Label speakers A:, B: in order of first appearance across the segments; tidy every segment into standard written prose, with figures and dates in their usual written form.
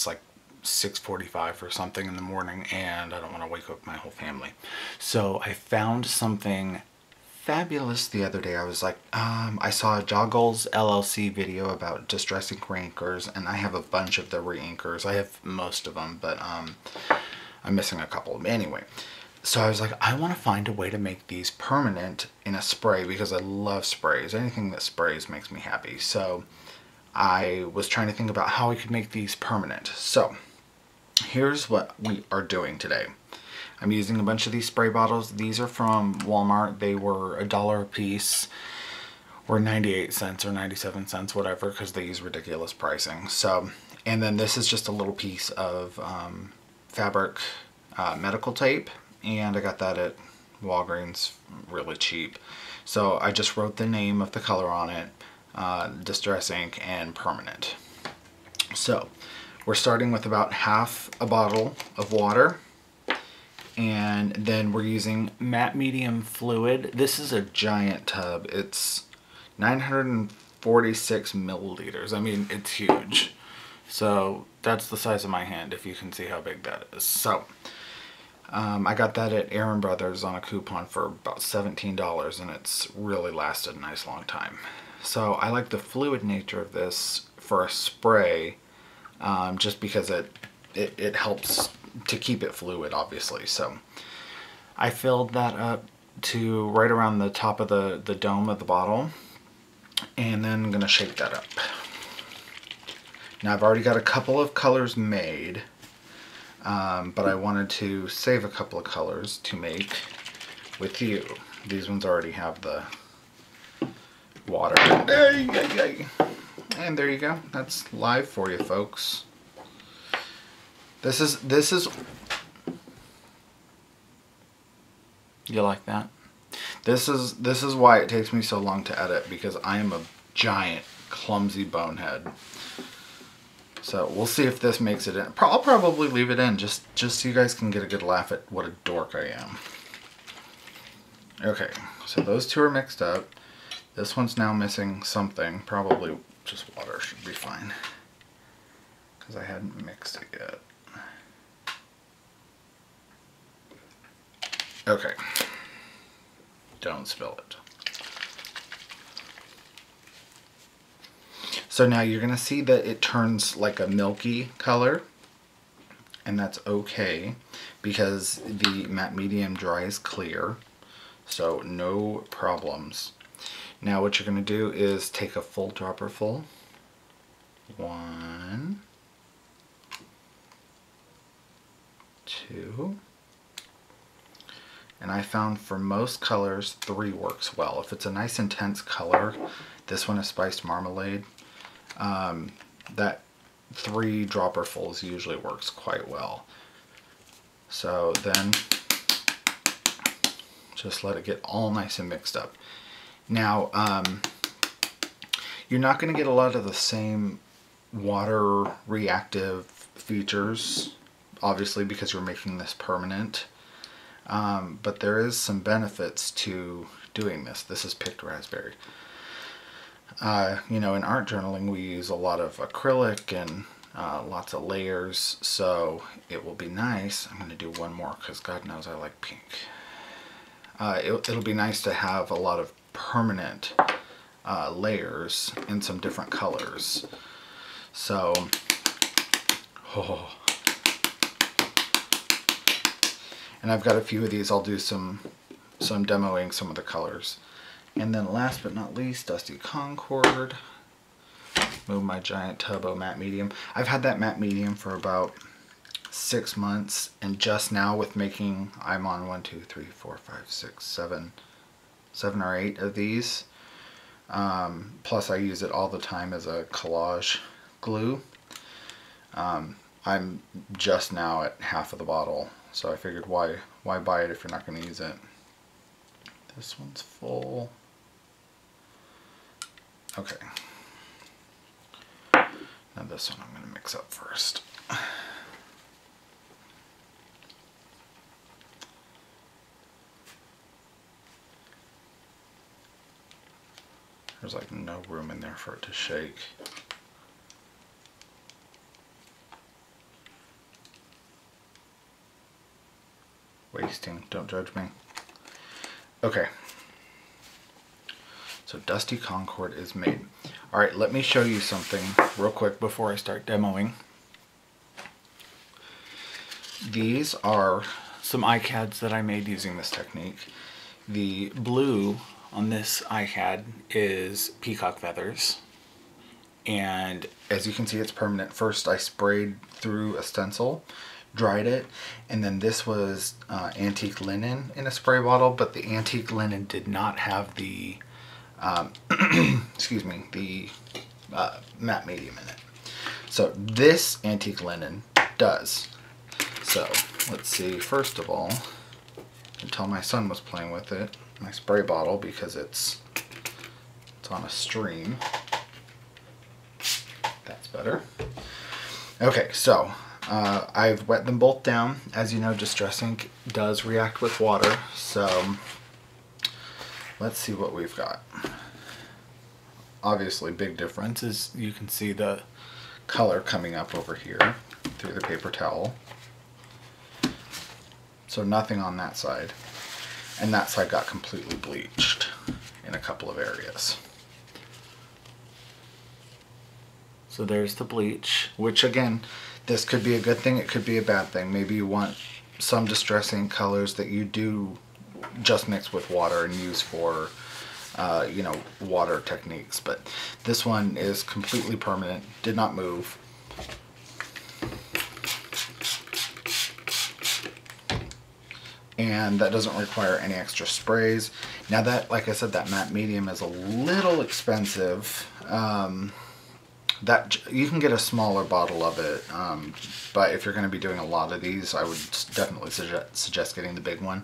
A: it's like 6:45 or something in the morning, and I don't want to wake up my whole family. So I found something fabulous the other day. I was like, I saw a Joggles LLC video about Distress Ink Reinkers, and I have a bunch of the reinkers. I have most of them, but I'm missing a couple. Anyway, so I was like, I want to find a way to make these permanent in a spray, because I love sprays. Anything that sprays makes me happy. So I was trying to think about how I could make these permanent. So here's what we are doing today. I'm using a bunch of these spray bottles. These are from Walmart. They were $1 a piece, or 98 cents or 97 cents, whatever, because they use ridiculous pricing. So, and then this is just a little piece of fabric medical tape, and I got that at Walgreens really cheap. So I just wrote the name of the color on it, Distress Ink and permanent. So we're starting with about half a bottle of water. And then we're using matte medium fluid. This is a giant tub. It's 946 milliliters. I mean, it's huge. So that's the size of my hand, if you can see how big that is. So I got that at Aaron Brothers on a coupon for about $17, and it's really lasted a nice long time. So I like the fluid nature of this for a spray, just because it helps to keep it fluid, obviously. So I filled that up to right around the top of the dome of the bottle, and then I'm gonna shake that up. Now I've already got a couple of colors made, but I wanted to save a couple of colors to make with you. These ones already have the water. And there you go. That's live for you, folks. This is, you like that? This is why it takes me so long to edit, because I am a giant, clumsy bonehead. So we'll see if this makes it in. I'll probably leave it in, just so you guys can get a good laugh at what a dork I am. Okay, so those two are mixed up. This one's now missing something. Probably just water should be fine, because I hadn't mixed it yet. Okay, don't spill it. So now you're going to see that it turns like a milky color, and that's okay, because the matte medium dries clear, so no problems. Now what you're going to do is take a full dropper full. 1, 2. And I found for most colors 3 works well. If it's a nice intense color, this one is spiced marmalade, that 3 dropperfuls usually works quite well. So then just let it get all nice and mixed up. Now you're not going to get a lot of the same water reactive features, obviously, because you're making this permanent. But there is some benefits to doing this. This is picked raspberry. You know, in art journaling we use a lot of acrylic and lots of layers, so it will be nice. I'm going to do one more because God knows I like pink. It'll be nice to have a lot of permanent layers in some different colors. So, and I've got a few of these. I'll do some demoing some of the colors. And then last but not least, Dusty Concord. Move my giant tub of matte medium. I've had that matte medium for about 6 months, and just now with making, I'm on 1, 2, 3, 4, 5, 6, 7 or 8 of these. Plus I use it all the time as a collage glue. I'm just now at half of the bottle, so I figured why buy it if you're not going to use it. This one's full. Okay. Now this one I'm going to mix up first. There's like no room in there for it to shake. wasting. Don't judge me. Okay. So Dusty Concord is made. All right, let me show you something real quick before I start demoing. These are some iCads that I made using this technique. The blue on this iCad is peacock feathers. And as you can see, it's permanent. First, I sprayed through a stencil, dried it, and then this was antique linen in a spray bottle, but the antique linen did not have the, excuse me, the matte medium in it. So this antique linen does. So let's see, first of all, until my son was playing with it, my spray bottle, because it's on a stream. That's better. Okay, so I've wet them both down. As you know, Distress Ink does react with water, so let's see what we've got. Obviously, big difference is you can see the color coming up over here through the paper towel. So nothing on that side. And that side got completely bleached in a couple of areas. So there's the bleach, which again, this could be a good thing, it could be a bad thing. Maybe you want some Distress Ink colors that you do just mix with water and use for, you know, water techniques. But this one is completely permanent, did not move. And that doesn't require any extra sprays. Now that, like I said, that matte medium is a little expensive. That you can get a smaller bottle of it, but if you're going to be doing a lot of these, I would definitely suggest getting the big one.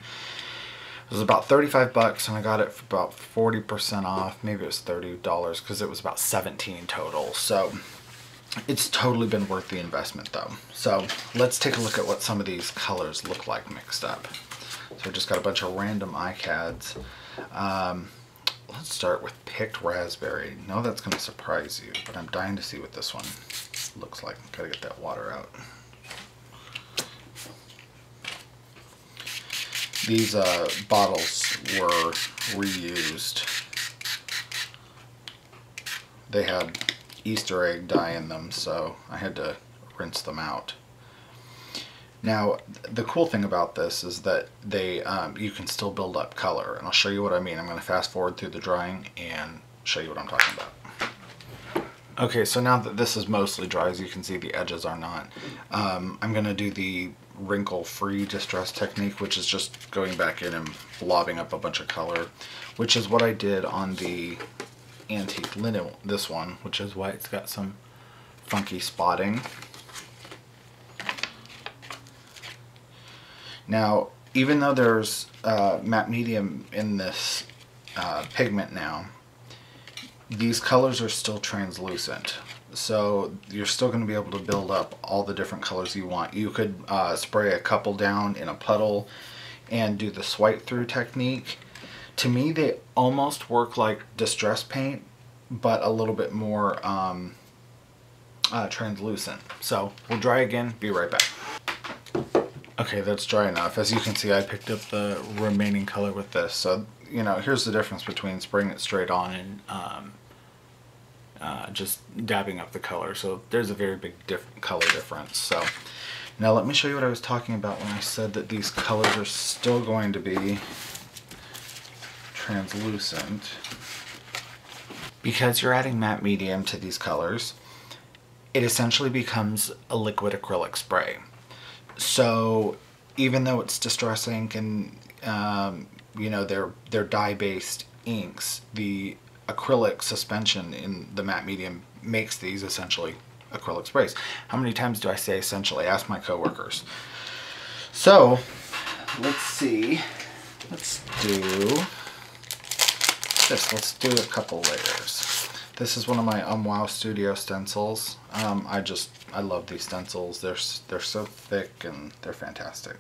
A: It was about 35 bucks, and I got it for about 40% off. Maybe it was $30 because it was about 17 total. So it's totally been worth the investment, though. So let's take a look at what some of these colors look like mixed up. So I just got a bunch of random iCads. Let's start with Picked Raspberry. No, that's going to surprise you, but I'm dying to see what this one looks like. Gotta get that water out. These bottles were reused. They had Easter egg dye in them, so I had to rinse them out. Now, the cool thing about this is that they you can still build up color, and I'll show you what I mean. I'm going to fast forward through the drying and show you what I'm talking about. Okay, so now that this is mostly dry, as you can see, the edges are not. I'm going to do the wrinkle-free distress technique, which is just going back in and blobbing up a bunch of color, which is what I did on the antique linen, this one, which is why it's got some funky spotting. Now, even though there's matte medium in this pigment now, these colors are still translucent. So you're still going to be able to build up all the different colors you want. You could spray a couple down in a puddle and do the swipe through technique. To me, they almost work like distress paint, but a little bit more translucent. So we'll dry again, be right back. Okay, that's dry enough. As you can see, I picked up the remaining color with this. So, you know, here's the difference between spraying it straight on and just dabbing up the color. So there's a very big color difference. So now let me show you what I was talking about when I said that these colors are still going to be translucent. Because you're adding matte medium to these colors, it essentially becomes a liquid acrylic spray. So even though it's Distress Ink and you know, they're dye-based inks, the acrylic suspension in the matte medium makes these essentially acrylic sprays. How many times do I say essentially? Ask my coworkers. So let's see. Let's do this. Let's do a couple layers. This is one of my Wow Studio stencils. I love these stencils. They're so thick and they're fantastic.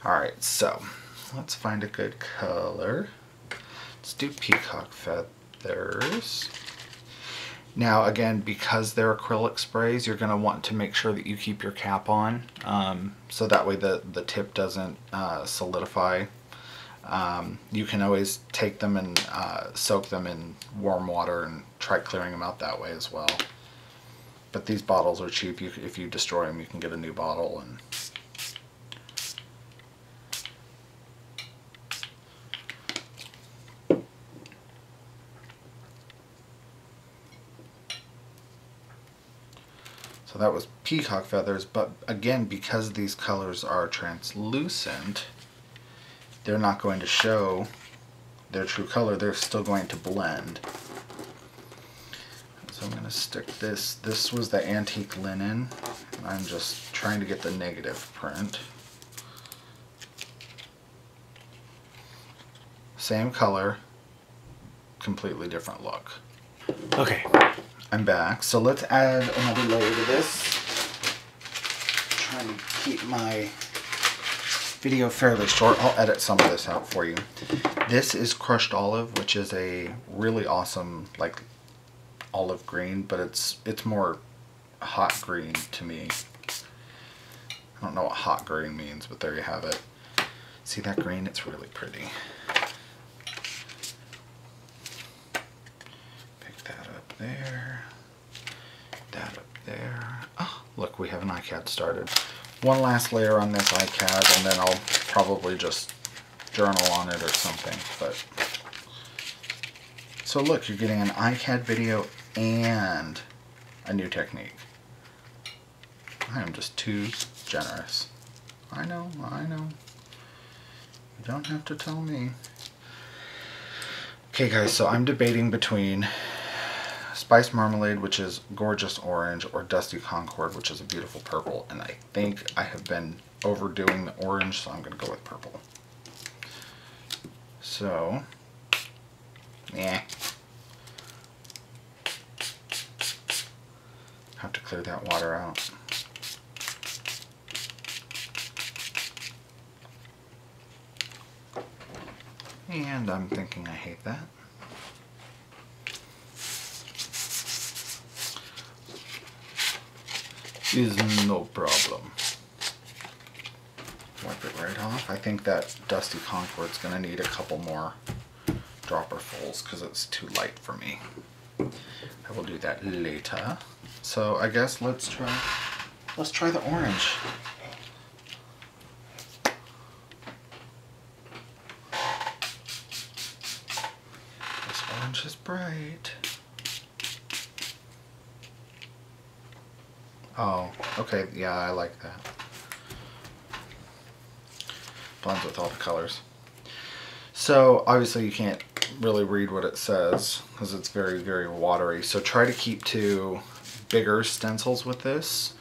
A: Alright, so let's find a good color. Let's do peacock feathers. Now again, because they're acrylic sprays, you're going to want to make sure that you keep your cap on, so that way the tip doesn't solidify. You can always take them and soak them in warm water and try clearing them out that way as well. But these bottles are cheap. If you destroy them, you can get a new bottle. And so that was peacock feathers, but again, because these colors are translucent, they're not going to show their true color. They're still going to blend. So I'm going to stick this. This was the antique linen. I'm just trying to get the negative print. Same color, completely different look. Okay, I'm back. So let's add another layer to this. Trying to keep my video fairly short. I'll edit some of this out for you. This is crushed olive, which is a really awesome, like, olive green, but it's more hot green to me. I don't know what hot green means, but there you have it. See that green? It's really pretty. Pick that up there. That up there. Oh, look, we have an iCAD started. One last layer on this iCAD, and then I'll probably just journal on it or something. But so look, you're getting an iCAD video and a new technique. I am just too generous. I know, I know. You don't have to tell me. Okay guys, so I'm debating between Spice Marmalade, which is gorgeous orange, or Dusty Concord, which is a beautiful purple, and I think I have been overdoing the orange, so I'm going to go with purple. So, yeah. Have to clear that water out. And I'm thinking I hate that. Is no problem. Wipe it right off. I think that Dusty Concord's gonna need a couple more dropperfuls because it's too light for me. I will do that later. So I guess let's try the orange. This orange is bright. Oh, okay, yeah, I like that. Blends with all the colors. So obviously you can't really read what it says because it's very, very watery. So try to keep to bigger stencils with this.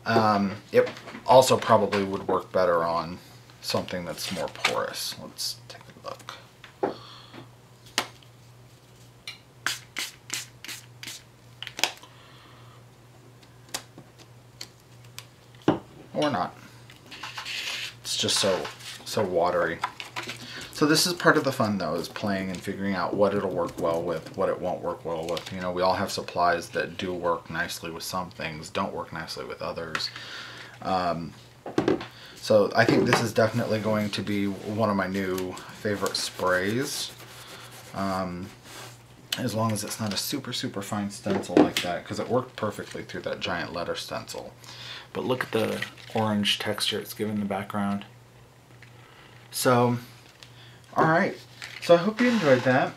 A: It also probably would work better on something that's more porous. Let's take a look. Or not. It's just so watery. So this is part of the fun though, is playing and figuring out what it'll work well with, what it won't work well with. You know, we all have supplies that do work nicely with some things, don't work nicely with others. So I think this is definitely going to be one of my new favorite sprays. As long as it's not a super, super fine stencil like that, because it worked perfectly through that giant letter stencil. But look at the orange texture it's given the background. So, alright. So I hope you enjoyed that.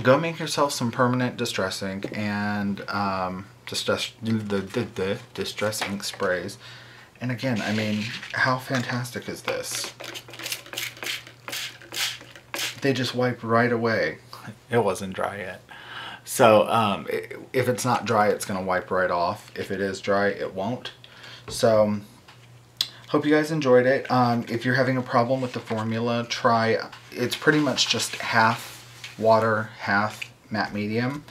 A: Go make yourself some permanent Distress ink and Distress ink sprays. And again, I mean, how fantastic is this? They just wipe right away. It wasn't dry yet. So if it's not dry, it's going to wipe right off. If it is dry, it won't. So hope you guys enjoyed it. If you're having a problem with the formula, it's pretty much just half water, half matte medium.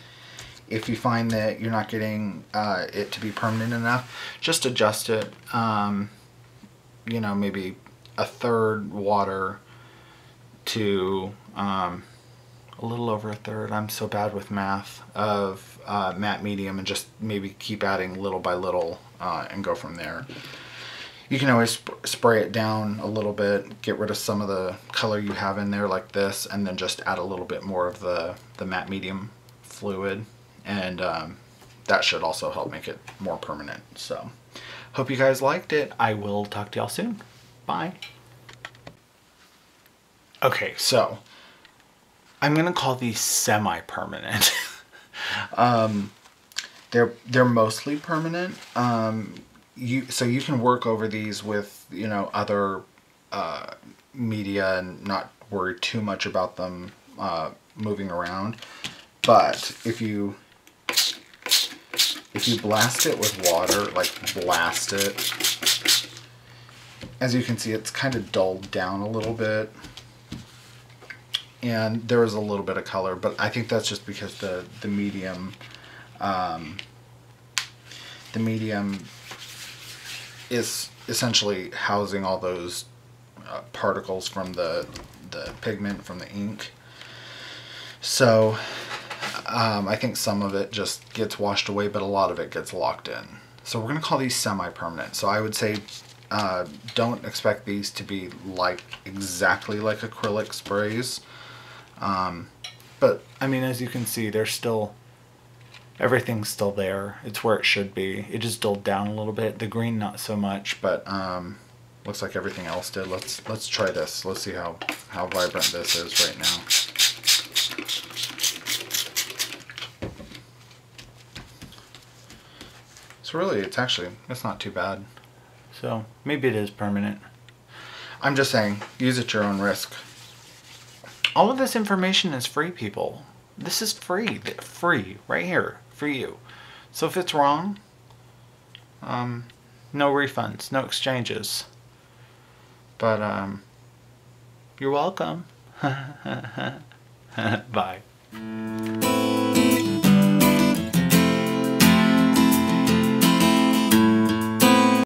A: If you find that you're not getting it to be permanent enough, just adjust it. You know, maybe a third water to a little over a third, I'm so bad with math, of matte medium, and just maybe keep adding little by little and go from there. You can always spray it down a little bit, get rid of some of the color you have in there like this, and then just add a little bit more of the matte medium fluid, and that should also help make it more permanent. So hope you guys liked it. I will talk to y'all soon. Bye. Okay, so I'm gonna call these semi-permanent. They're mostly permanent. So you can work over these with, you know, other media and not worry too much about them moving around. But if you blast it with water, like blast it, as you can see, it's kind of dulled down a little bit. And there is a little bit of color, but I think that's just because the medium is essentially housing all those particles from the pigment, from the ink. So I think some of it just gets washed away, but a lot of it gets locked in. So we're going to call these semi-permanent. So I would say don't expect these to be like exactly like acrylic sprays. But I mean, as you can see, they're still, everything's still there. It's where it should be. It just dulled down a little bit. The green not so much, but looks like everything else did. Let's try this. Let's see how vibrant this is right now. So really, it's not too bad. So maybe it is permanent. I'm just saying, use at your own risk. All of this information is free, people. This is free. Free, right here, for you. So if it's wrong, no refunds, no exchanges. But, you're welcome. Bye.